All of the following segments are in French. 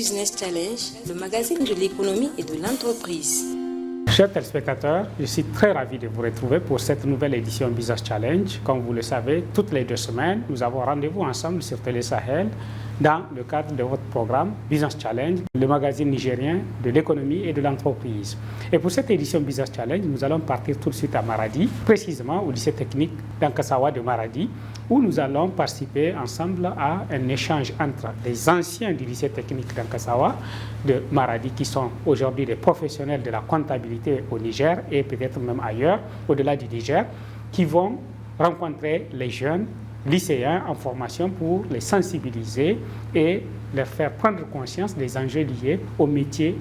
Business Challenge, le magazine de l'économie et de l'entreprise. Chers téléspectateurs, je suis très ravi de vous retrouver pour cette nouvelle édition Business Challenge. Comme vous le savez, toutes les 2 semaines, nous avons rendez-vous ensemble sur Télé Sahel dans le cadre de votre programme Business Challenge, le magazine nigérien de l'économie et de l'entreprise. Et pour cette édition Business Challenge, nous allons partir tout de suite à Maradi, précisément au lycée technique d'Ankasawa de Maradi, où nous allons participer ensemble à un échange entre les anciens du lycée technique d'Ankasawa de Maradi, qui sont aujourd'hui des professionnels de la comptabilité au Niger et peut-être même ailleurs, au-delà du Niger, qui vont rencontrer les jeunes lycéens en formation pour les sensibiliser et leur faire prendre conscience des enjeux liés au métier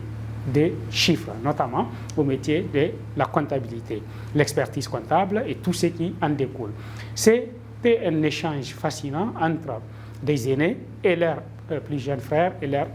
des chiffres, notamment au métier de la comptabilité, l'expertise comptable et tout ce qui en découle. C'était un échange fascinant entre des aînés et leurs plus jeunes frères et leurs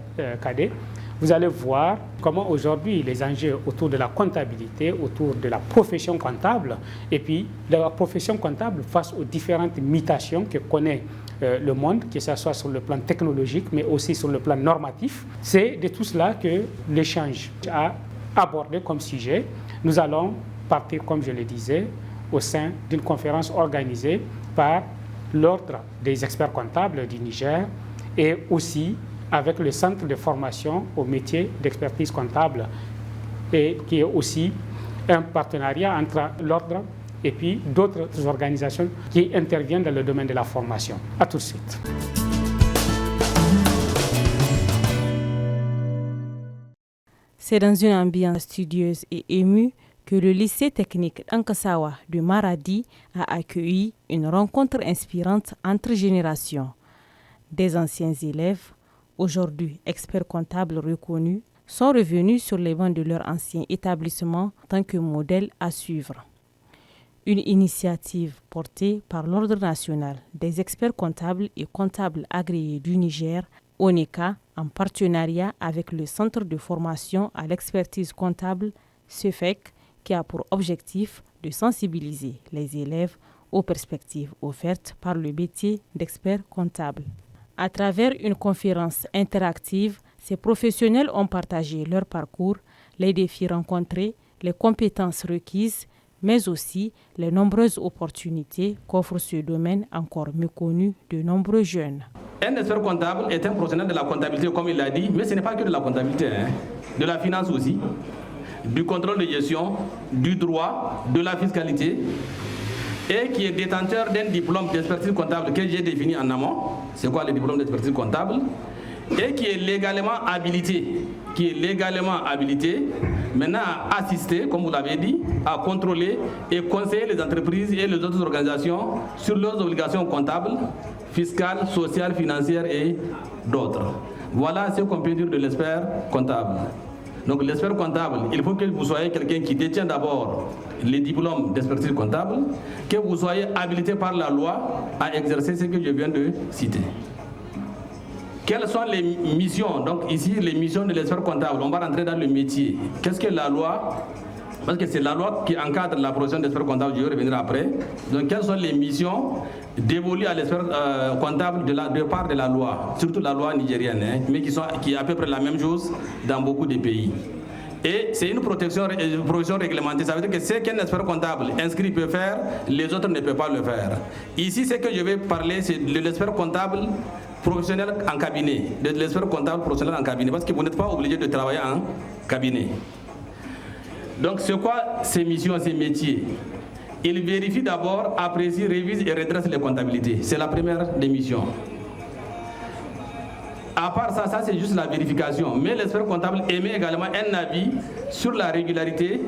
cadets. Vous allez voir comment aujourd'hui les enjeux autour de la comptabilité, autour de la profession comptable, et puis de la profession comptable face aux différentes mutations que connaît le monde, que ce soit sur le plan technologique, mais aussi sur le plan normatif. C'est de tout cela que l'échange a abordé comme sujet. Nous allons partir, comme je le disais, au sein d'une conférence organisée par l'Ordre des experts comptables du Niger et aussi avec le centre de formation au métier d'expertise comptable, et qui est aussi un partenariat entre l'ordre et puis d'autres organisations qui interviennent dans le domaine de la formation. À tout de suite. C'est dans une ambiance studieuse et émue que le lycée technique d'Ankasawa de Maradi a accueilli une rencontre inspirante entre générations. Des anciens élèves, aujourd'hui experts comptables reconnus, sont revenus sur les bancs de leur ancien établissement en tant que modèle à suivre. Une initiative portée par l'Ordre national des experts comptables et comptables agréés du Niger, ONECA, en partenariat avec le Centre de formation à l'expertise comptable, CEFEC, qui a pour objectif de sensibiliser les élèves aux perspectives offertes par le métier d'expert comptable. À travers une conférence interactive, ces professionnels ont partagé leur parcours, les défis rencontrés, les compétences requises, mais aussi les nombreuses opportunités qu'offre ce domaine encore méconnu de nombreux jeunes. Un expert comptable est un professionnel de la comptabilité, comme il l'a dit, mais ce n'est pas que de la comptabilité, de la finance aussi, du contrôle de gestion, du droit, de la fiscalité, et qui est détenteur d'un diplôme d'expertise comptable que j'ai défini en amont. C'est quoi le diplôme d'expertise comptable? Et qui est légalement habilité, maintenant à assister, comme vous l'avez dit, à contrôler et conseiller les entreprises et les autres organisations sur leurs obligations comptables, fiscales, sociales, financières et d'autres. Voilà ce qu'on peut dire de l'expert comptable. Donc l'expert comptable, il faut que vous soyez quelqu'un qui détient d'abord les diplômes d'expertise comptable, que vous soyez habilité par la loi à exercer ce que je viens de citer. Quelles sont les missions? Donc ici, les missions de l'expert comptable, on va rentrer dans le métier. Qu'est-ce que la loi? Parce que c'est la loi qui encadre la profession d'expert comptable, je vais revenir après. Donc quelles sont les missions dévolues à l'expert comptable de part de la loi, surtout la loi nigérienne, mais qui est à peu près la même chose dans beaucoup de pays. Et c'est une profession réglementée, ça veut dire que ce qu'un expert comptable inscrit peut faire, les autres ne peuvent pas le faire. Ici, ce que je vais parler, c'est de l'expert comptable professionnel en cabinet, de l'expert comptable professionnel en cabinet, parce que vous n'êtes pas obligé de travailler en cabinet. Donc c'est quoi ces missions, ces métiers? Il vérifie d'abord, apprécie, révise et redresse les comptabilités. C'est la première des missions. À part ça, ça c'est juste la vérification. Mais l'expert comptable émet également un avis sur la régularité,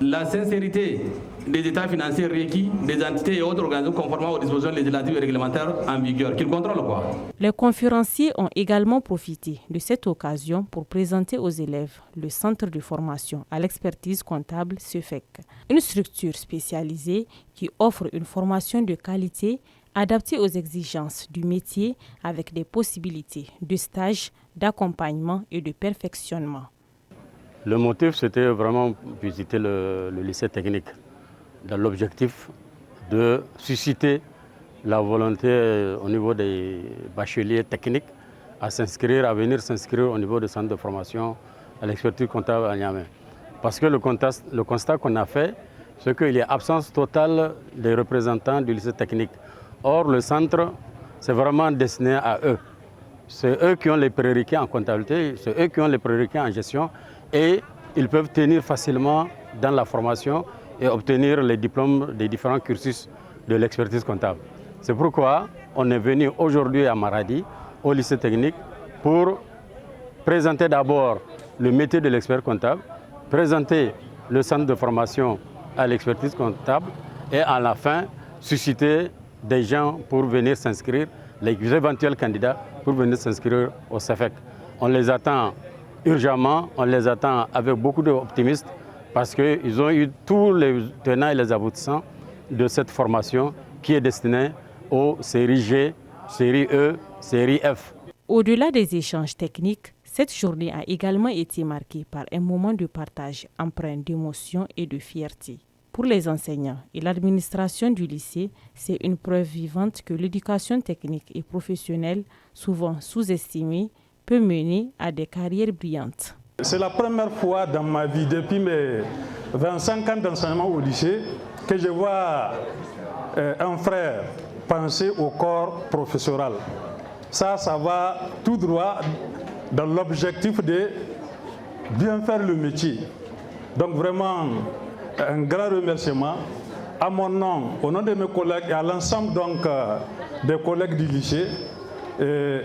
la sincérité des états financiers requis des entités et autres organisations conformément aux dispositions législatives et réglementaires en vigueur, qu'ils contrôlent quoi. Les conférenciers ont également profité de cette occasion pour présenter aux élèves le Centre de formation à l'expertise comptable CEFEC, une structure spécialisée qui offre une formation de qualité adaptée aux exigences du métier avec des possibilités de stage, d'accompagnement et de perfectionnement. Le motif, c'était vraiment visiter le lycée technique dans l'objectif de susciter la volonté au niveau des bacheliers techniques à s'inscrire, à venir s'inscrire au niveau du centre de formation à l'expertise comptable à Niamey. Parce que le constat qu'on a fait, c'est qu'il y a absence totale des représentants du lycée technique. Or, le centre, c'est vraiment destiné à eux. C'est eux qui ont les prérequis en comptabilité, c'est eux qui ont les prérequis en gestion et ils peuvent tenir facilement dans la formation et obtenir les diplômes des différents cursus de l'expertise comptable. C'est pourquoi on est venu aujourd'hui à Maradi, au lycée technique, pour présenter d'abord le métier de l'expert comptable, présenter le centre de formation à l'expertise comptable et à la fin susciter des gens pour venir s'inscrire, les éventuels candidats pour venir s'inscrire au CEFEC. On les attend urgemment, on les attend avec beaucoup d'optimisme parce qu'ils ont eu tous les tenants et les aboutissants de cette formation qui est destinée aux séries G, série E, série F. Au-delà des échanges techniques, cette journée a également été marquée par un moment de partage empreint d'émotion et de fierté. Pour les enseignants et l'administration du lycée, c'est une preuve vivante que l'éducation technique et professionnelle, souvent sous-estimée, peut mener à des carrières brillantes. C'est la première fois dans ma vie, depuis mes 25 ans d'enseignement au lycée, que je vois un frère penser au corps professoral. Ça va tout droit dans l'objectif de bien faire le métier. Donc vraiment, un grand remerciement à mon nom, au nom de mes collègues et à l'ensemble des collègues du lycée. Et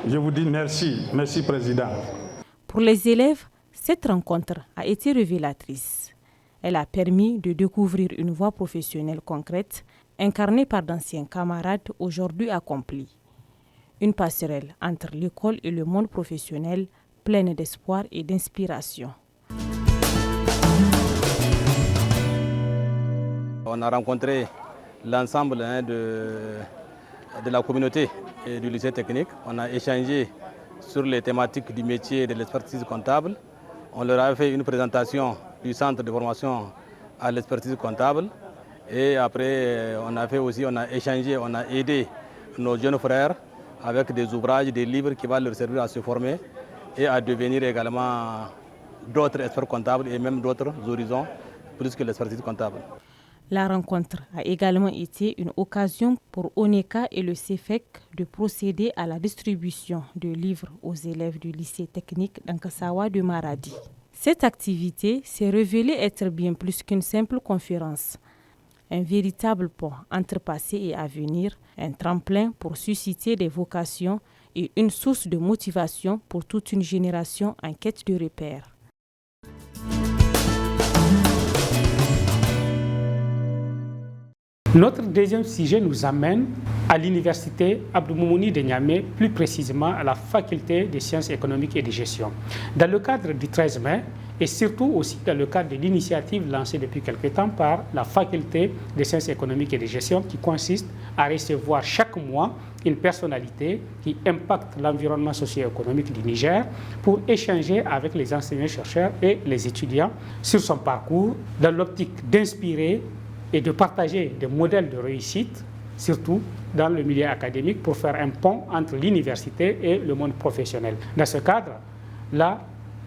je vous dis merci, merci Président. Pour les élèves, cette rencontre a été révélatrice. Elle a permis de découvrir une voie professionnelle concrète, incarnée par d'anciens camarades aujourd'hui accomplis. Une passerelle entre l'école et le monde professionnel, pleine d'espoir et d'inspiration. On a rencontré l'ensemble de la communauté et du lycée technique. On a échangé sur les thématiques du métier de l'expertise comptable. On leur a fait une présentation du centre de formation à l'expertise comptable. Et après, on a échangé, on a aidé nos jeunes frères avec des ouvrages, des livres qui vont leur servir à se former et à devenir également d'autres experts comptables et même d'autres horizons plus que l'expertise comptable. La rencontre a également été une occasion pour ONECA et le CEFEC de procéder à la distribution de livres aux élèves du lycée technique d'Ankasawa de Maradi. Cette activité s'est révélée être bien plus qu'une simple conférence. Un véritable pont entre passé et avenir, un tremplin pour susciter des vocations et une source de motivation pour toute une génération en quête de repères. Notre deuxième sujet nous amène à l'université Abdou Moumouni de Niamey, plus précisément à la faculté des sciences économiques et de gestion. Dans le cadre du 13 mai, et surtout aussi dans le cadre de l'initiative lancée depuis quelque temps par la faculté des sciences économiques et de gestion qui consiste à recevoir chaque mois une personnalité qui impacte l'environnement socio-économique du Niger pour échanger avec les enseignants-chercheurs et les étudiants sur son parcours dans l'optique d'inspirer et de partager des modèles de réussite, surtout dans le milieu académique, pour faire un pont entre l'université et le monde professionnel. Dans ce cadre, la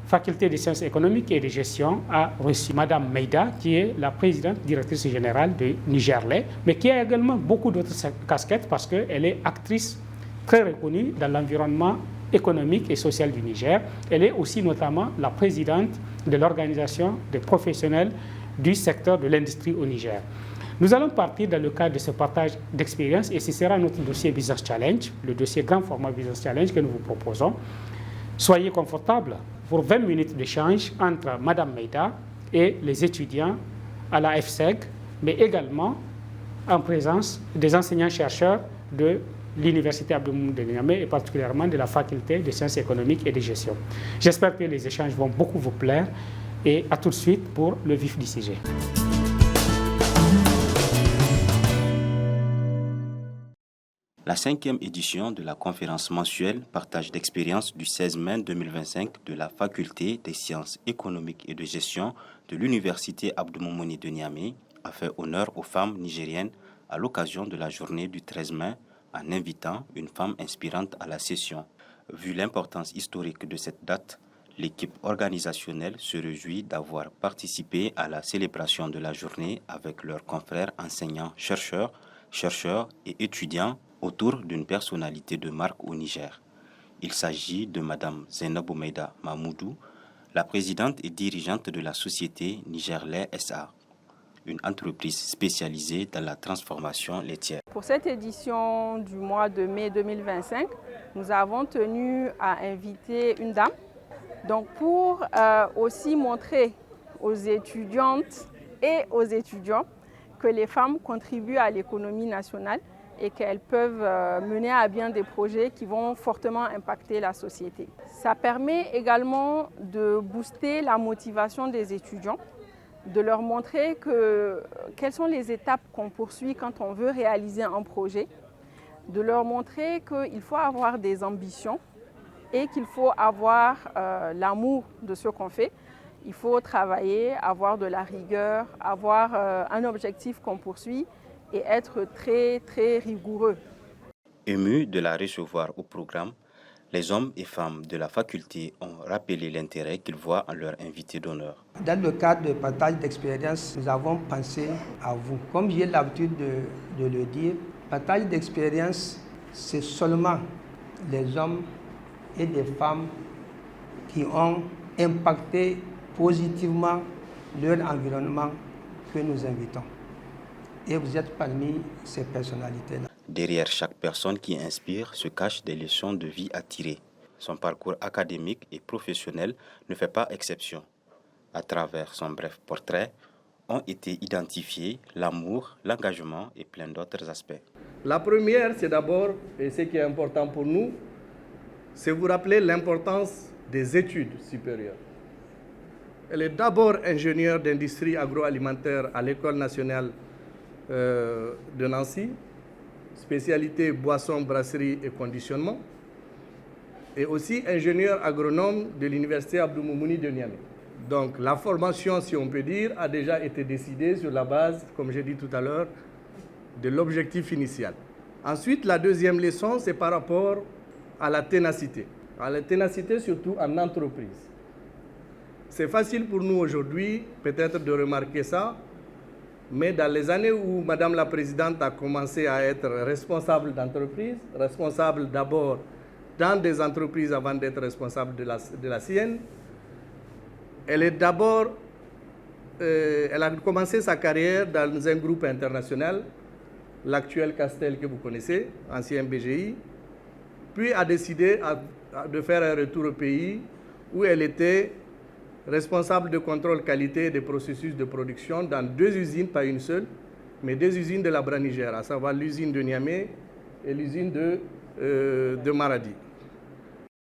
faculté des sciences économiques et de gestion a reçu Mme Meida, qui est la présidente directrice générale de Nigerlais, mais qui a également beaucoup d'autres casquettes parce qu'elle est actrice très reconnue dans l'environnement économique et social du Niger. Elle est aussi notamment la présidente de l'organisation des professionnels du secteur de l'industrie au Niger. Nous allons partir dans le cadre de ce partage d'expérience et ce sera notre dossier Business Challenge, le dossier grand format Business Challenge que nous vous proposons. Soyez confortables pour 20 minutes d'échange entre Mme Meida et les étudiants à la FSEG, mais également en présence des enseignants-chercheurs de l'Université Abdou Moumouni de Niamey et particulièrement de la faculté des sciences économiques et de gestion. J'espère que les échanges vont beaucoup vous plaire et à tout de suite pour le vif du sujet. La 5e édition de la conférence mensuelle Partage d'expérience du 16 mai 2025 de la Faculté des sciences économiques et de gestion de l'Université Abdou Moumouni de Niamey a fait honneur aux femmes nigériennes à l'occasion de la journée du 13 mai en invitant une femme inspirante à la session. Vu l'importance historique de cette date, l'équipe organisationnelle se réjouit d'avoir participé à la célébration de la journée avec leurs confrères enseignants, chercheurs et étudiants autour d'une personnalité de marque au Niger. Il s'agit de Mme Zainabou Meida Mamoudou, la présidente et dirigeante de la société Niger-Lait SA, une entreprise spécialisée dans la transformation laitière. Pour cette édition du mois de mai 2025, nous avons tenu à inviter une dame. Donc pour aussi montrer aux étudiantes et aux étudiants que les femmes contribuent à l'économie nationale et qu'elles peuvent mener à bien des projets qui vont fortement impacter la société. Ça permet également de booster la motivation des étudiants, de leur montrer quelles sont les étapes qu'on poursuit quand on veut réaliser un projet, de leur montrer qu'il faut avoir des ambitions et qu'il faut avoir l'amour de ce qu'on fait. Il faut travailler, avoir de la rigueur, avoir un objectif qu'on poursuit et être très, très rigoureux. Émus de la recevoir au programme, les hommes et femmes de la faculté ont rappelé l'intérêt qu'ils voient en leur invité d'honneur. Dans le cadre de partage d'expérience, nous avons pensé à vous. Comme j'ai l'habitude de le dire, partage d'expérience, c'est seulement les hommes et des femmes qui ont impacté positivement leur environnement que nous invitons. Et vous êtes parmi ces personnalités-là. Derrière chaque personne qui inspire se cachent des leçons de vie à tirer. Son parcours académique et professionnel ne fait pas exception. À travers son bref portrait, ont été identifiés l'amour, l'engagement et plein d'autres aspects. La première, c'est d'abord, et ce qui est important pour nous, c'est vous rappeler l'importance des études supérieures. Elle est d'abord ingénieure d'industrie agroalimentaire à l'École nationale de Nancy, spécialité boissons, brasserie et conditionnement, et aussi ingénieur agronome de l'Université Abdou Moumouni de Niamey. Donc la formation, si on peut dire, a déjà été décidée sur la base, comme j'ai dit tout à l'heure, de l'objectif initial. Ensuite, la deuxième leçon, c'est par rapport à la ténacité. À la ténacité surtout en entreprise. C'est facile pour nous aujourd'hui, peut-être de remarquer ça, mais dans les années où Madame la Présidente a commencé à être responsable d'entreprise, responsable d'abord dans des entreprises avant d'être responsable de la sienne, elle a commencé sa carrière dans un groupe international, l'actuel Castel que vous connaissez, ancien BGI, puis a décidé de faire un retour au pays où elle était responsable de contrôle qualité des processus de production dans 2 usines, pas une seule, mais 2 usines de la Niger, à savoir l'usine de Niamey et l'usine de Maradi.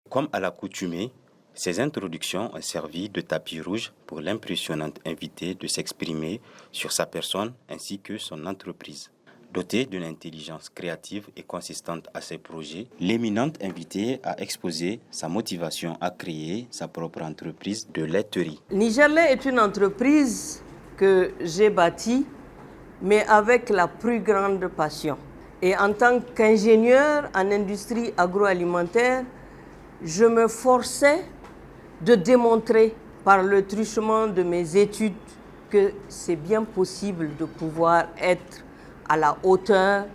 Comme à l'accoutumée, ces introductions ont servi de tapis rouge pour l'impressionnante invitée de s'exprimer sur sa personne ainsi que son entreprise. Dotée d'une intelligence créative et consistante à ses projets, l'éminente invitée a exposé sa motivation à créer sa propre entreprise de laiterie. Niger-Lait est une entreprise que j'ai bâtie, mais avec la plus grande passion. Et en tant qu'ingénieur en industrie agroalimentaire, je me forçais de démontrer par le truchement de mes études que c'est bien possible de pouvoir être à la hauteur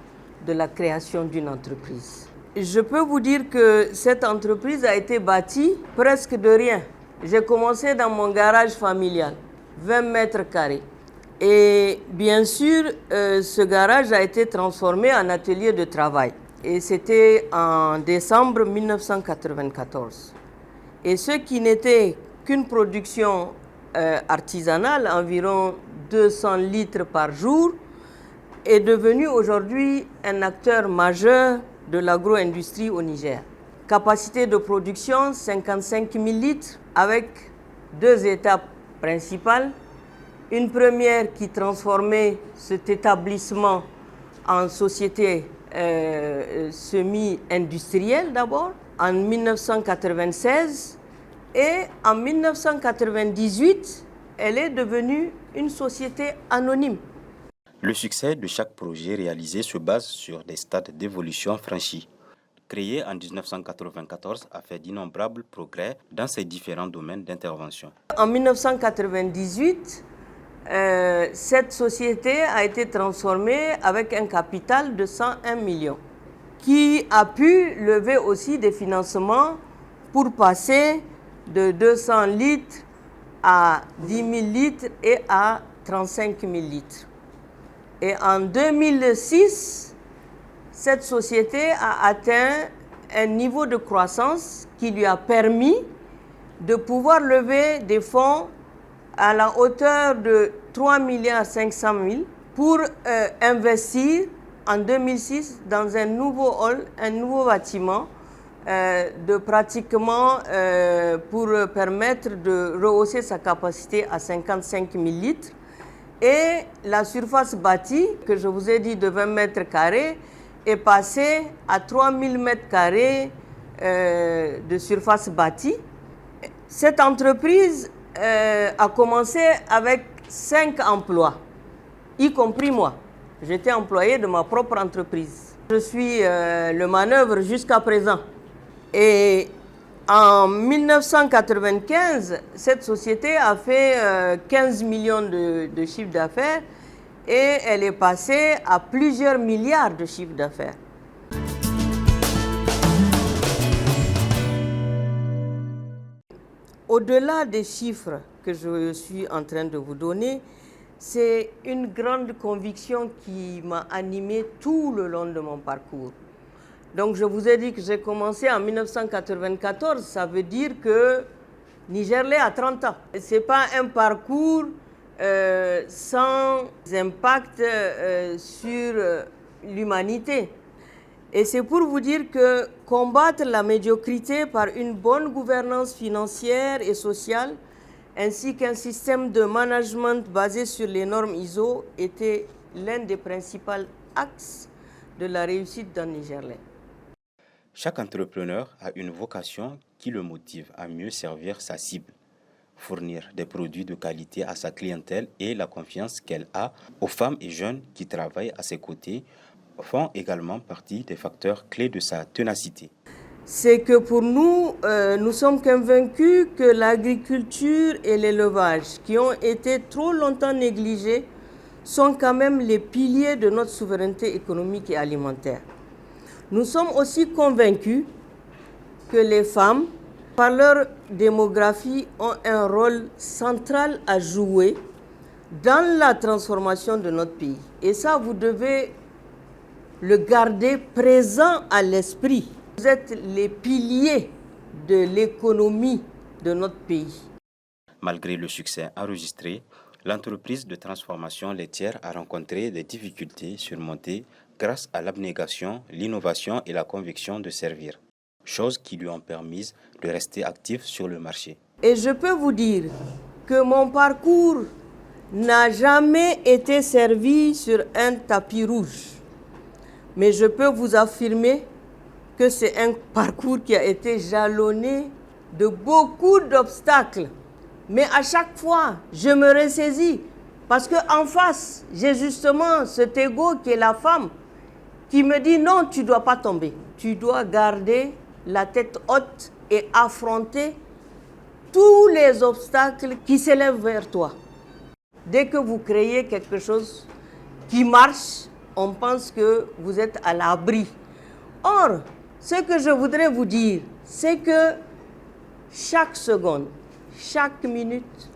de la création d'une entreprise. Je peux vous dire que cette entreprise a été bâtie presque de rien. J'ai commencé dans mon garage familial, 20 mètres carrés. Et bien sûr, ce garage a été transformé en atelier de travail. Et c'était en décembre 1994. Et ce qui n'était qu'une production artisanale, environ 200 litres par jour, est devenu aujourd'hui un acteur majeur de l'agro-industrie au Niger. Capacité de production 55 000 litres avec 2 étapes principales. Une première qui transformait cet établissement en société semi-industrielle d'abord, en 1996. Et en 1998, elle est devenue une société anonyme. Le succès de chaque projet réalisé se base sur des stades d'évolution franchis. créé en 1994, a fait d'innombrables progrès dans ses différents domaines d'intervention. En 1998, cette société a été transformée avec un capital de 101 millions qui a pu lever aussi des financements pour passer de 200 litres à 10 000 litres et à 35 000 litres. Et en 2006, cette société a atteint un niveau de croissance qui lui a permis de pouvoir lever des fonds à la hauteur de 3 500 000 pour investir en 2006 dans un nouveau hall, un nouveau bâtiment de pratiquement pour permettre de rehausser sa capacité à 55 000 litres. Et la surface bâtie, que je vous ai dit de 20 mètres carrés, est passée à 3 000 mètres carrés de surface bâtie. Cette entreprise a commencé avec 5 emplois, y compris moi. J'étais employé de ma propre entreprise. Je suis le manœuvre jusqu'à présent. Et en 1995, cette société a fait 15 millions de chiffre d'affaires et elle est passée à plusieurs milliards de chiffre d'affaires. Au-delà des chiffres que je suis en train de vous donner, c'est une grande conviction qui m'a animée tout le long de mon parcours. Donc je vous ai dit que j'ai commencé en 1994, ça veut dire que Nigerlais a 30 ans. Ce n'est pas un parcours sans impact sur l'humanité. Et c'est pour vous dire que combattre la médiocrité par une bonne gouvernance financière et sociale, ainsi qu'un système de management basé sur les normes ISO, était l'un des principaux axes de la réussite d'un Nigerlais. Chaque entrepreneur a une vocation qui le motive à mieux servir sa cible, fournir des produits de qualité à sa clientèle et la confiance qu'elle a aux femmes et jeunes qui travaillent à ses côtés font également partie des facteurs clés de sa ténacité. C'est que pour nous, nous sommes convaincus que l'agriculture et l'élevage, qui ont été trop longtemps négligés, sont quand même les piliers de notre souveraineté économique et alimentaire. Nous sommes aussi convaincus que les femmes, par leur démographie, ont un rôle central à jouer dans la transformation de notre pays. Et ça, vous devez le garder présent à l'esprit. Vous êtes les piliers de l'économie de notre pays. Malgré le succès enregistré, l'entreprise de transformation laitière a rencontré des difficultés surmontées grâce à l'abnégation, l'innovation et la conviction de servir, choses qui lui ont permis de rester active sur le marché. Et je peux vous dire que mon parcours n'a jamais été servi sur un tapis rouge. Mais je peux vous affirmer que c'est un parcours qui a été jalonné de beaucoup d'obstacles. Mais à chaque fois, je me ressaisis parce qu'en face, j'ai justement cet ego qui est la femme qui me dit non, tu ne dois pas tomber. Tu dois garder la tête haute et affronter tous les obstacles qui s'élèvent vers toi. Dès que vous créez quelque chose qui marche, on pense que vous êtes à l'abri. Or, ce que je voudrais vous dire, c'est que chaque seconde, chaque minute,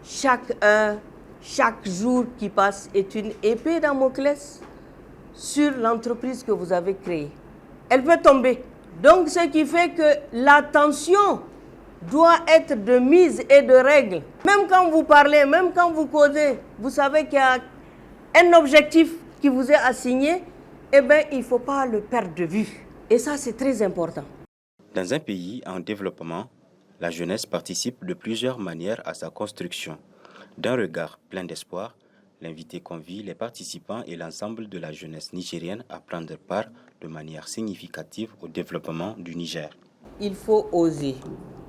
chaque heure, chaque jour qui passe est une épée Damoclès sur l'entreprise que vous avez créée. Elle peut tomber. Donc, ce qui fait que l'attention doit être de mise et de règle. Même quand vous parlez, même quand vous causez, vous savez qu'il y a un objectif qui vous est assigné, eh bien, il ne faut pas le perdre de vue. Et ça, c'est très important. Dans un pays en développement, la jeunesse participe de plusieurs manières à sa construction. D'un regard plein d'espoir, l'invité convie les participants et l'ensemble de la jeunesse nigérienne à prendre part de manière significative au développement du Niger. Il faut oser.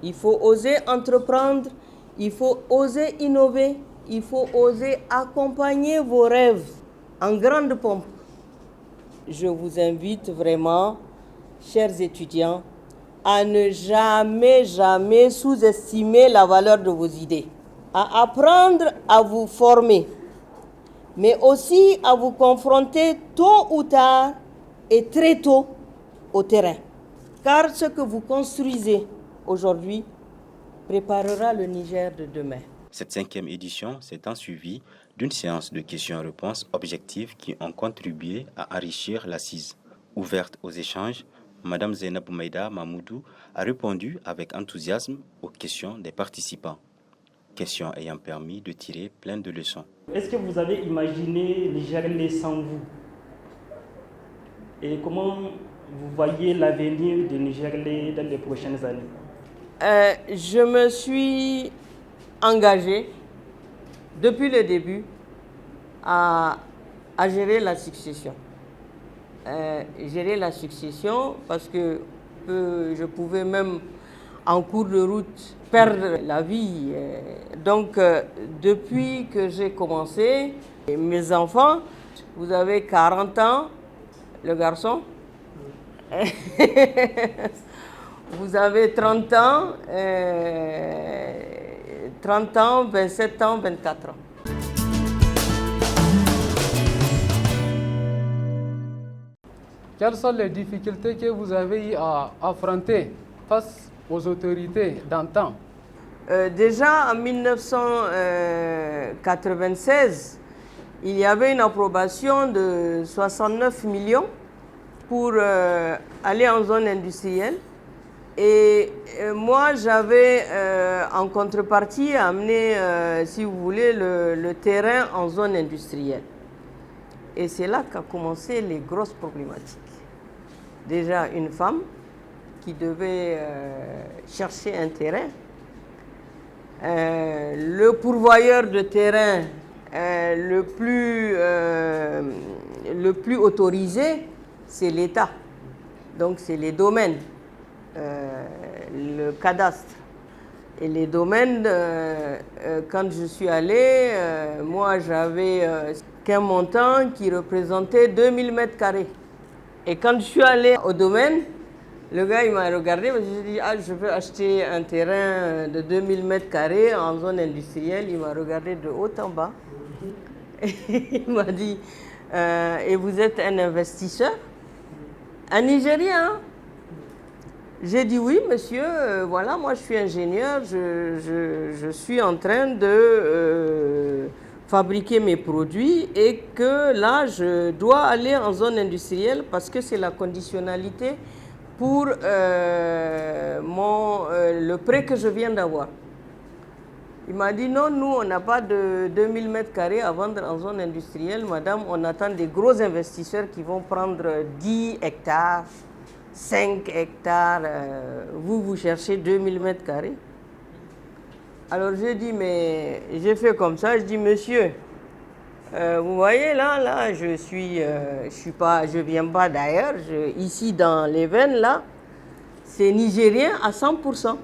Il faut oser entreprendre, il faut oser innover, il faut oser accompagner vos rêves en grande pompe. Je vous invite vraiment chers étudiants, à ne jamais sous-estimer la valeur de vos idées, à apprendre à vous former, mais aussi à vous confronter tôt ou tard et très tôt au terrain. Car ce que vous construisez aujourd'hui préparera le Niger de demain. Cette 5e édition s'est suivie d'une séance de questions-réponses objectives qui ont contribué à enrichir l'assise. Ouverte aux échanges, Mme Zainab Maïda Mamoudou a répondu avec enthousiasme aux questions des participants. Questions ayant permis de tirer plein de leçons. Est-ce que vous avez imaginé Nigerlais sans vous? Et comment vous voyez l'avenir de Nigerlais dans les prochaines années? Je me suis engagé depuis le début à gérer la succession. Gérer la succession parce que je pouvais même en cours de route perdre la vie. Donc depuis que j'ai commencé, mes enfants, vous avez 40 ans, le garçon, vous avez 30 ans, 27 ans, 24 ans. Quelles sont les difficultés que vous avez eu à affronter face aux autorités d'antan? Déjà en 1996, il y avait une approbation de 69 millions pour aller en zone industrielle. Et moi, j'avais en contrepartie amené, si vous voulez, le terrain en zone industrielle. Et c'est là qu'a commencé les grosses problématiques. Déjà une femme qui devait chercher un terrain. Le pourvoyeur de terrain le plus autorisé, c'est l'État. Donc c'est les domaines, le cadastre. Et les domaines, quand je suis allée, moi j'avais qu'un montant qui représentait 2000 mètres carrés. Et quand je suis allée au domaine, le gars il m'a regardé, je lui ai dit je veux acheter un terrain de 2000 mètres carrés en zone industrielle. Il m'a regardé de haut en bas. Et il m'a dit et vous êtes un investisseur? Un Nigérien? J'ai dit oui, monsieur, voilà, moi je suis ingénieur, je suis en train de fabriquer mes produits et que là, je dois aller en zone industrielle parce que c'est la conditionnalité pour le prêt que je viens d'avoir. Il m'a dit non, nous, on n'a pas de 2000 mètres carrés à vendre en zone industrielle, madame, on attend des gros investisseurs qui vont prendre 10 hectares. 5 hectares, vous cherchez 2000 mètres carrés. Alors j'ai dit, mais j'ai fait comme ça, je dis, monsieur, vous voyez là, je viens pas d'ailleurs, ici dans les veines là, c'est nigérien à 100%.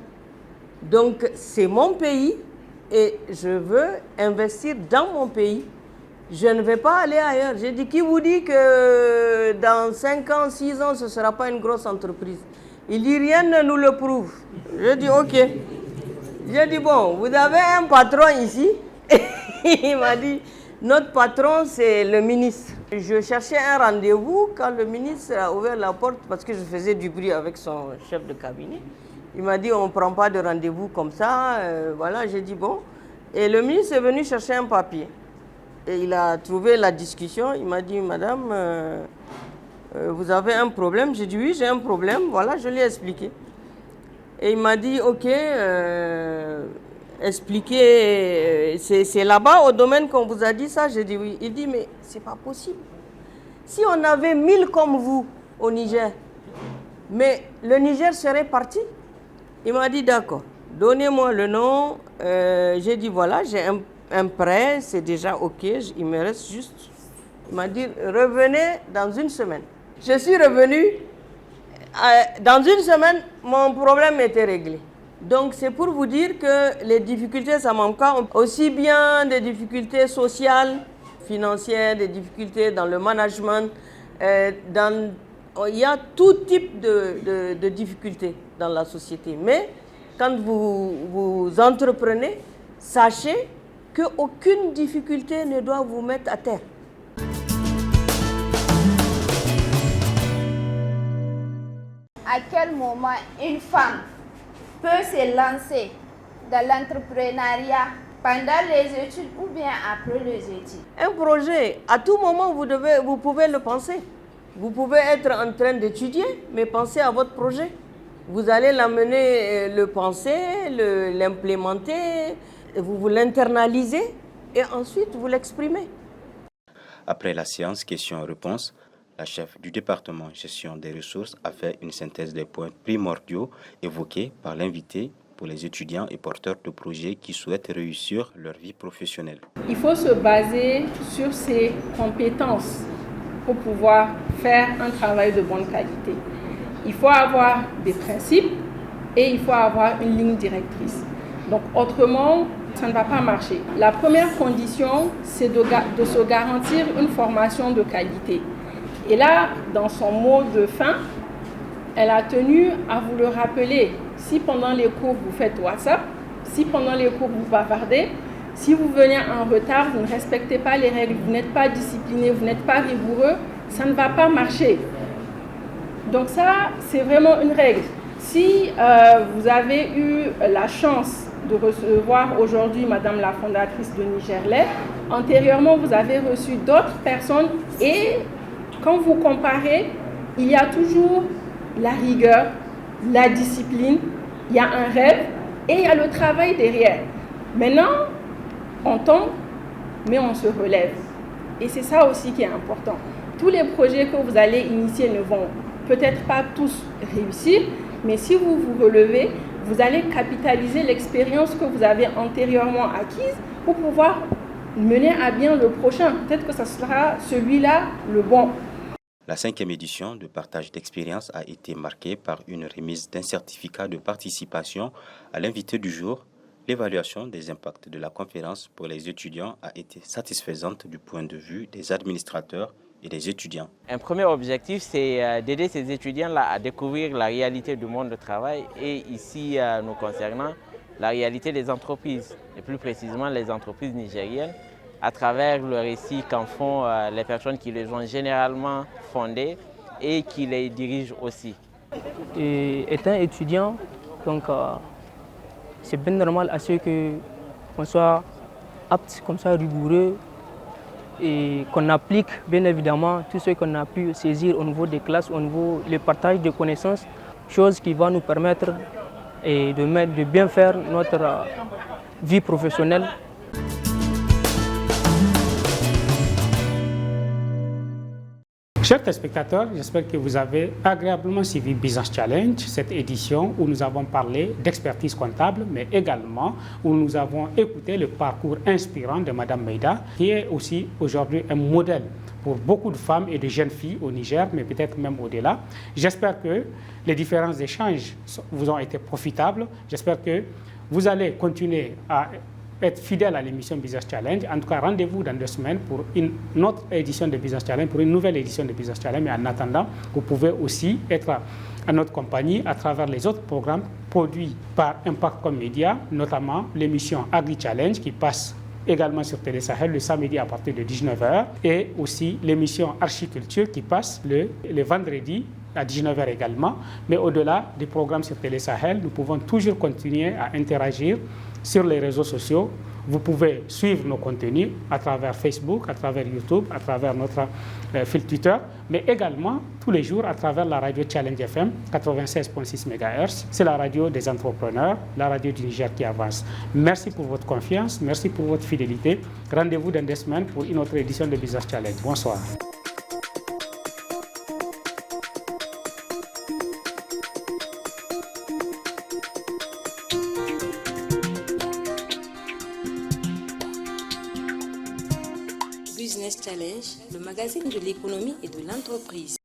Donc c'est mon pays et je veux investir dans mon pays. Je ne vais pas aller ailleurs. J'ai dit, qui vous dit que dans 5 ans, 6 ans, ce ne sera pas une grosse entreprise? Il dit, rien ne nous le prouve. J'ai dit, ok. J'ai dit, bon, vous avez un patron ici? Il m'a dit, notre patron, c'est le ministre. Je cherchais un rendez-vous quand le ministre a ouvert la porte parce que je faisais du bruit avec son chef de cabinet. Il m'a dit, on ne prend pas de rendez-vous comme ça. Voilà, j'ai dit, bon. Et le ministre est venu chercher un papier. Et il a trouvé la discussion, il m'a dit, madame, vous avez un problème? J'ai dit, oui, j'ai un problème, voilà, je lui ai expliqué. Et il m'a dit, ok, expliquez, c'est là-bas au domaine qu'on vous a dit ça? J'ai dit, oui. Il dit, mais c'est pas possible. Si on avait 1000 comme vous au Niger, mais le Niger serait parti. Il m'a dit, d'accord, donnez-moi le nom. J'ai dit, voilà, j'ai un prêt, c'est déjà ok, il me reste juste. Il m'a dit, revenez dans une semaine. Je suis revenue, dans une semaine, mon problème était réglé. Donc c'est pour vous dire que les difficultés, ça manque pas, aussi bien des difficultés sociales, financières, des difficultés dans le management, il y a tout type de difficultés dans la société. Mais quand vous entreprenez, sachez qu'aucune difficulté ne doit vous mettre à terre. À quel moment une femme peut se lancer dans l'entrepreneuriat pendant les études ou bien après les études? Un projet, à tout moment, vous pouvez le penser. Vous pouvez être en train d'étudier, mais pensez à votre projet. Vous allez l'amener, le penser, l'implémenter, vous l'internalisez et ensuite vous l'exprimez. Après la séance questions-réponses, la chef du département gestion des ressources a fait une synthèse des points primordiaux évoqués par l'invité pour les étudiants et porteurs de projets qui souhaitent réussir leur vie professionnelle. Il faut se baser sur ses compétences pour pouvoir faire un travail de bonne qualité. Il faut avoir des principes et il faut avoir une ligne directrice. Donc autrement, ça ne va pas marcher. La première condition, c'est de se garantir une formation de qualité. Et là, dans son mot de fin, elle a tenu à vous le rappeler. Si pendant les cours, vous faites WhatsApp, si pendant les cours, vous bavardez, si vous venez en retard, vous ne respectez pas les règles, vous n'êtes pas discipliné, vous n'êtes pas rigoureux, ça ne va pas marcher. Donc ça, c'est vraiment une règle. Si vous avez eu la chance de recevoir aujourd'hui Madame la fondatrice de Nigerlait, antérieurement, vous avez reçu d'autres personnes et quand vous comparez, il y a toujours la rigueur, la discipline, il y a un rêve et il y a le travail derrière. Maintenant, on tombe, mais on se relève. Et c'est ça aussi qui est important. Tous les projets que vous allez initier ne vont peut-être pas tous réussir, mais si vous vous relevez, vous allez capitaliser l'expérience que vous avez antérieurement acquise pour pouvoir mener à bien le prochain. Peut-être que ce sera celui-là le bon. La 5e édition de partage d'expérience a été marquée par une remise d'un certificat de participation à l'invité du jour. L'évaluation des impacts de la conférence pour les étudiants a été satisfaisante du point de vue des administrateurs et des étudiants. Un premier objectif, c'est d'aider ces étudiants-là à découvrir la réalité du monde du travail et ici, nous concernant, la réalité des entreprises, et plus précisément les entreprises nigériennes, à travers le récit qu'en font les personnes qui les ont généralement fondées et qui les dirigent aussi. Et étant étudiant, donc c'est bien normal à ce qu'on soit apte, comme ça, rigoureux et qu'on applique bien évidemment tout ce qu'on a pu saisir au niveau des classes, au niveau du partage de connaissances, chose qui va nous permettre de bien faire notre vie professionnelle. Chers téléspectateurs, j'espère que vous avez agréablement suivi Business Challenge, cette édition où nous avons parlé d'expertise comptable, mais également où nous avons écouté le parcours inspirant de Mme Meïda, qui est aussi aujourd'hui un modèle pour beaucoup de femmes et de jeunes filles au Niger, mais peut-être même au-delà. J'espère que les différents échanges vous ont été profitables. J'espère que vous allez continuer à être fidèle à l'émission Business Challenge. En tout cas, rendez-vous dans 2 semaines pour une autre édition de Business Challenge, pour une nouvelle édition de Business Challenge. Mais en attendant, vous pouvez aussi être à notre compagnie à travers les autres programmes produits par Impactcom Media, notamment l'émission Agri Challenge qui passe également sur Télé Sahel le samedi à partir de 19h et aussi l'émission Archiculture qui passe le vendredi à 19h également. Mais au-delà des programmes sur Télé Sahel, nous pouvons toujours continuer à interagir sur les réseaux sociaux. Vous pouvez suivre nos contenus à travers Facebook, à travers YouTube, à travers notre fil Twitter, mais également tous les jours à travers la radio Challenge FM 96.6 MHz. C'est la radio des entrepreneurs, la radio du Niger qui avance. Merci pour votre confiance, merci pour votre fidélité. Rendez-vous dans 2 semaines pour une autre édition de Business Challenge. Bonsoir. Business Challenge, le magazine de l'économie et de l'entreprise.